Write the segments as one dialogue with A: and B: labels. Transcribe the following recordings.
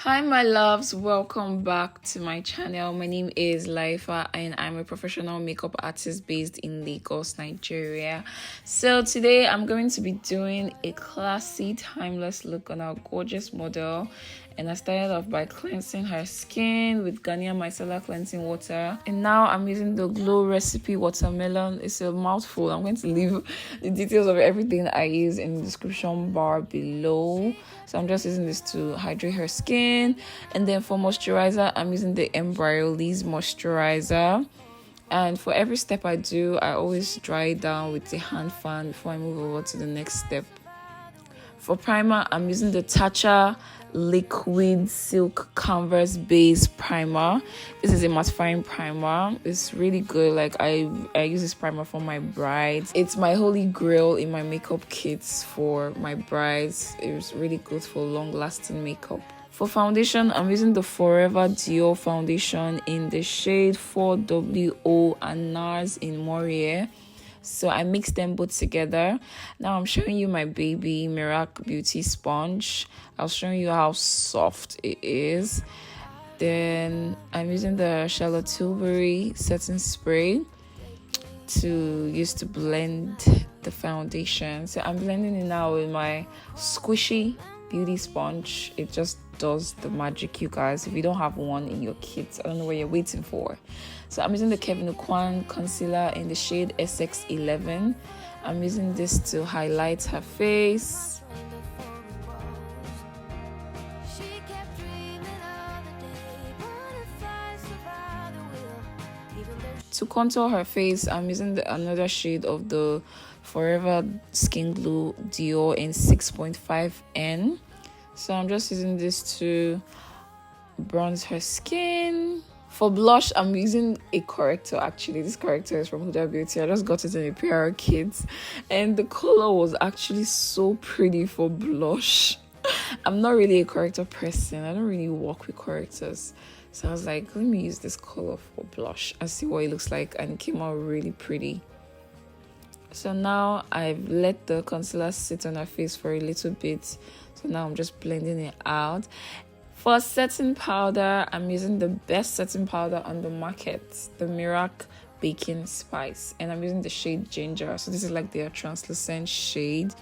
A: Hi my loves, welcome back to my channel. My name is Laifa and I'm a professional makeup artist based in Lagos, Nigeria. So today I'm going to be doing a classy, timeless look on our gorgeous model. And I started off by cleansing her skin with Garnier Micellar Cleansing Water. And now I'm using the Glow Recipe Watermelon. It's a mouthful. I'm going to leave the details of everything I use in the description bar below. So I'm just using this to hydrate her skin. And then for moisturizer, I'm using the Embryolise moisturizer. And for every step I do, I always dry it down with the hand fan before I move over to the next step. For primer, I'm using the Tatcha Liquid Silk Canvas Base Primer. This is a mattifying primer. It's really good. Like I use this primer for my brides. It's my holy grail in my makeup kits for my brides. It's really good for long-lasting makeup. For foundation, I'm using the Forever Dior foundation in the shade 4WO and Nars in Moorea. So I mixed them both together. Now I'm showing you my baby Merak beauty sponge. I'll show you how soft it is. Then I'm using the Charlotte Tilbury setting spray to use to blend the foundation. So I'm blending it now with my squishy beauty sponge. It just does the magic, you guys. If you don't have one in your kit, I don't know what you're waiting for. So I'm using the Kevyn concealer in the shade SX11. I'm using this to highlight her face. To contour her face, I'm using another shade of the Forever Skin Glue Dior in 6.5N. So I'm just using this to bronze her skin. For blush, I'm using a corrector. Actually, this corrector is from Hudabeauty. I just got it in a PR kit, and the color was actually so pretty for blush. I'm not really a corrector person. I don't really work with correctors. So I was like, let me use this color for blush and see what it looks like, and it came out really pretty. So now I've let the concealer sit on her face for a little bit. So now I'm just blending it out. For setting powder, I'm using the best setting powder on the market, the Merak Baking Spice, and I'm using the shade Ginger. So this is like their translucent shade.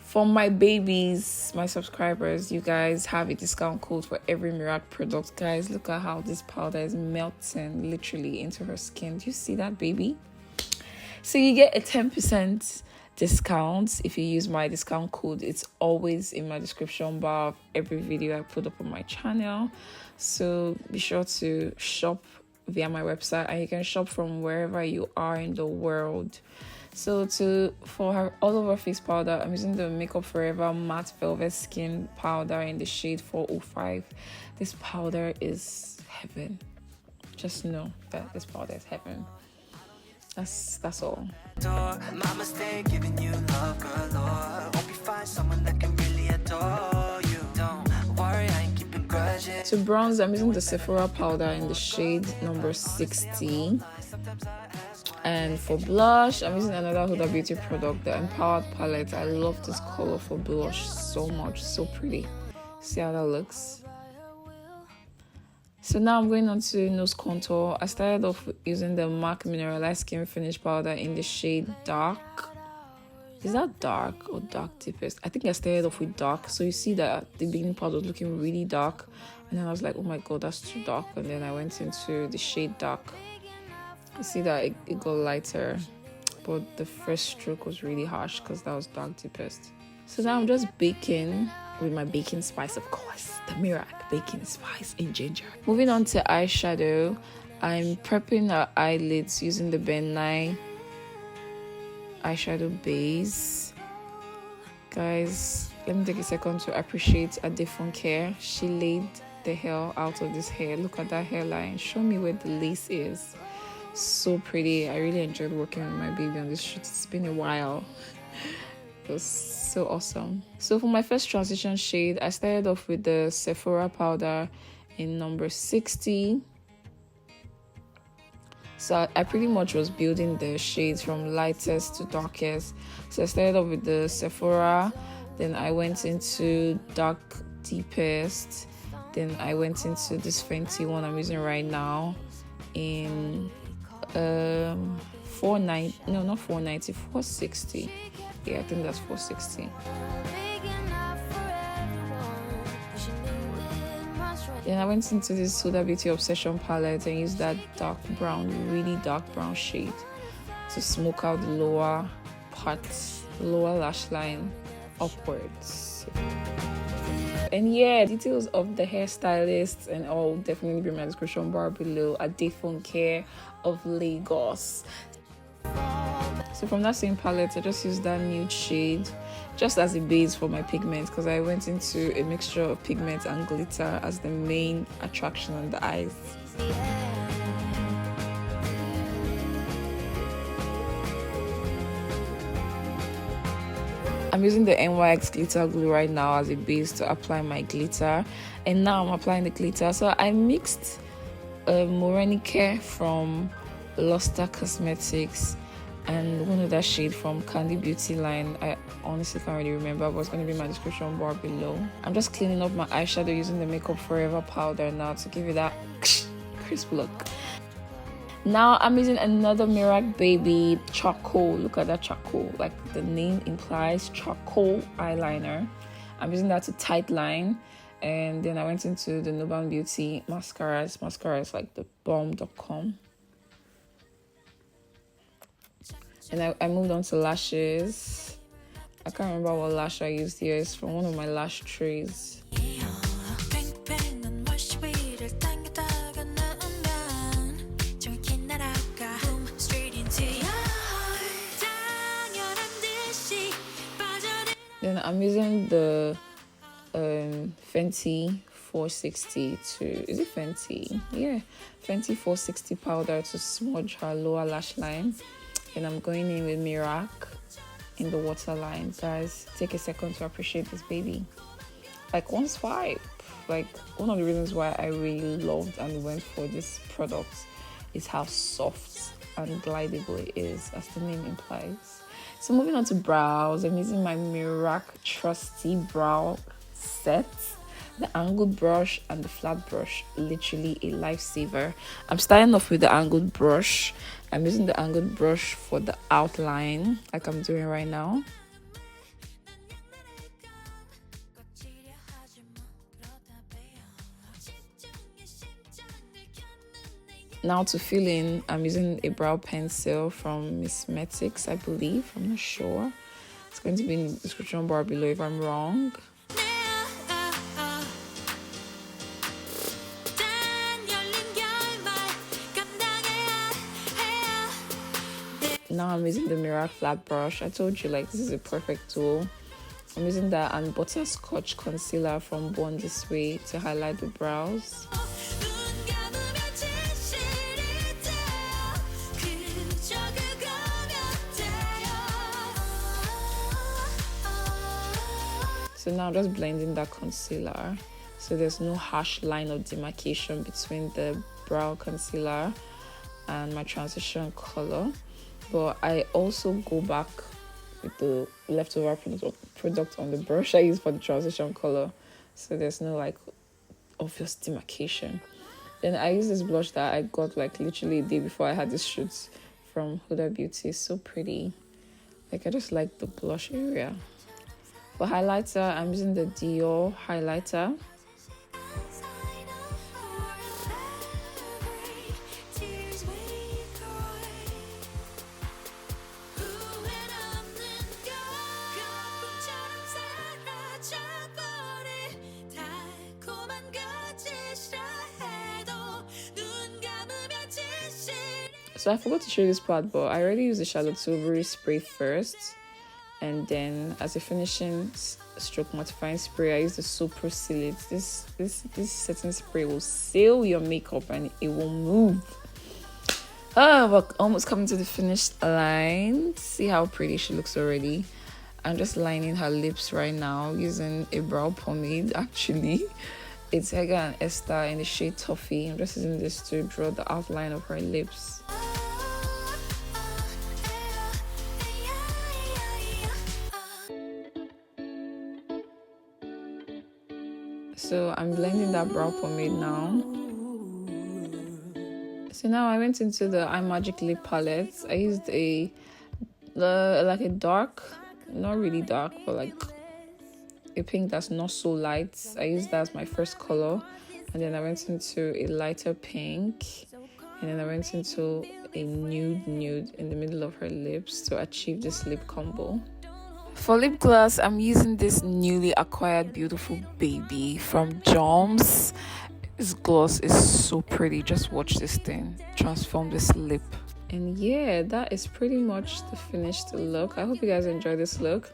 A: For my babies, my subscribers, you guys have a discount code for every Merak product. Guys, look at how this powder is melting literally into her skin. Do you see that, baby? So you get a 10% discount if you use my discount code. It's always in my description bar of every video I put up on my channel. So be sure to shop via my website, and you can shop from wherever you are in the world. So for her all over face powder, I'm using the Makeup Forever Matte Velvet Skin Powder in the shade 405. This powder is heaven. Just know that this powder is heaven. That's all. My mistake giving you love galore. Hope you find someone that can really adore you. Don't worry, I ain't keeping grudges. To bronze, I'm using the Sephora Powder in the shade number 60. And for blush, I'm using another Hudabeauty product, the Empowered Palette. I love this color for blush so much, so pretty. See how that looks? So now I'm going on to nose contour. I started off using the MAC Mineralized Skin Finish Powder in the shade Dark. Is that dark or dark deepest? I think I started off with dark. So you see that the beginning part was looking really dark. And then I was like, oh my god, that's too dark. And then I went into the shade Dark. You see that it got lighter. But the first stroke was really harsh because that was dark deepest. So now I'm just baking with my baking spice, of course, the Merak baking spice in ginger. Moving on to eyeshadow, I'm prepping our eyelids using the Ben 9 eyeshadow base. Guys, let me take a second to appreciate Adefun Care. She laid the hell out of this hair. Look at that hairline. Show me where the lace is. So pretty. I really enjoyed working with my baby on this shoot. It's been a while. It was so awesome. So for my first transition shade, I started off with the Sephora Powder in number 60. So I pretty much was building the shades from lightest to darkest. So I started off with the Sephora, then I went into dark deepest, Then I went into this Fenty one I'm using right now in 490, no, not 490, 460. Yeah, I think that's 460. Then I went into this Hudabeauty Obsession palette and used that dark brown, really dark brown shade to smoke out the lower parts, lower lash line upwards. And yeah, details of the hairstylist and all definitely be in my description bar below. At Phone Care of Lagos. So from that same palette, I just used that nude shade just as a base for my pigment, because I went into a mixture of pigment and glitter as the main attraction on the eyes. I'm using the NYX glitter glue right now as a base to apply my glitter, and now I'm applying the glitter. So I mixed Moorea from Luztacosmetics and one other shade from Candybeautyonline. I honestly can't really remember, but it's going to be in my description bar below. I'm just cleaning up my eyeshadow using the Makeup Forever powder now to give it that crisp look. Now I'm using another Merak baby charcoal. Look at that charcoal, like the name implies, charcoal eyeliner. I'm using that to tight line. And then I went into the Nuban Beauty mascaras. Mascara is like the balm.com. And I moved on to lashes. I can't remember what lash I used here. It's from one of my lash trays. Then I'm using the Fenty 460 to, is it Fenty? Yeah, Fenty 460 powder to smudge her lower lash line. And I'm going in with Merak in the waterline. Guys, take a second to appreciate this baby. Like one swipe. Like one of the reasons why I really loved and went for this product is how soft and glidable it is, as the name implies. So moving on to brows, I'm using my Merak Trusty Brow Set. The angled brush and the flat brush, literally a lifesaver. I'm starting off with the angled brush. I'm using the angled brush for the outline, like I'm doing right now. Now to fill in, I'm using a brow pencil from Msmetics, I believe. I'm not sure. It's going to be in the description bar below if I'm wrong. Now I'm using the Merak flat brush. I told you, like, this is a perfect tool. I'm using that and butterscotch concealer from Born This Way to highlight the brows. So now I'm just blending that concealer so there's no harsh line of demarcation between the brow concealer and my transition color. But I also go back with the leftover product on the brush I use for the transition color, so there's no like obvious demarcation. Then I use this blush that I got like literally a day before I had this shoot from Hudabeauty. It's so pretty. Like, I just like the blush area. For highlighter, I'm using the Dior highlighter. So I forgot to show you this part, but I already used the Tilbury spray first, and then as a finishing stroke mattifying spray, I use the Soopro Seal. This setting spray will seal your makeup and it will move. We're almost coming to the finished line. See how pretty she looks already. I'm just lining her lips right now using a brow pomade. Actually, it's Edgar and Esther in the shade Toffee. I'm just using this to draw the outline of her lips. So I'm blending that brow pomade now. So now I went into the Eye Magic lip palette. I used like a dark, not really dark, but like a pink that's not so light. I used that as my first color, and then I went into a lighter pink, and then I went into a nude in the middle of her lips to achieve this lip combo. For lip gloss, I'm using this newly acquired beautiful baby from Joms. This gloss is so pretty. Just watch this thing transform this lip. And yeah, that is pretty much the finished look. I hope you guys enjoy this look.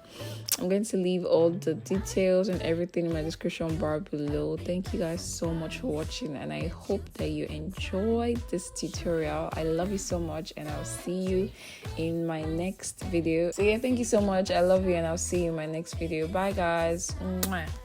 A: I'm going to leave all the details and everything in my description bar below. Thank you guys so much for watching, and I hope that you enjoyed this tutorial. I love you so much, and I'll see you in my next video. So yeah, thank you so much. I love you, and I'll see you in my next video. Bye guys. Mwah.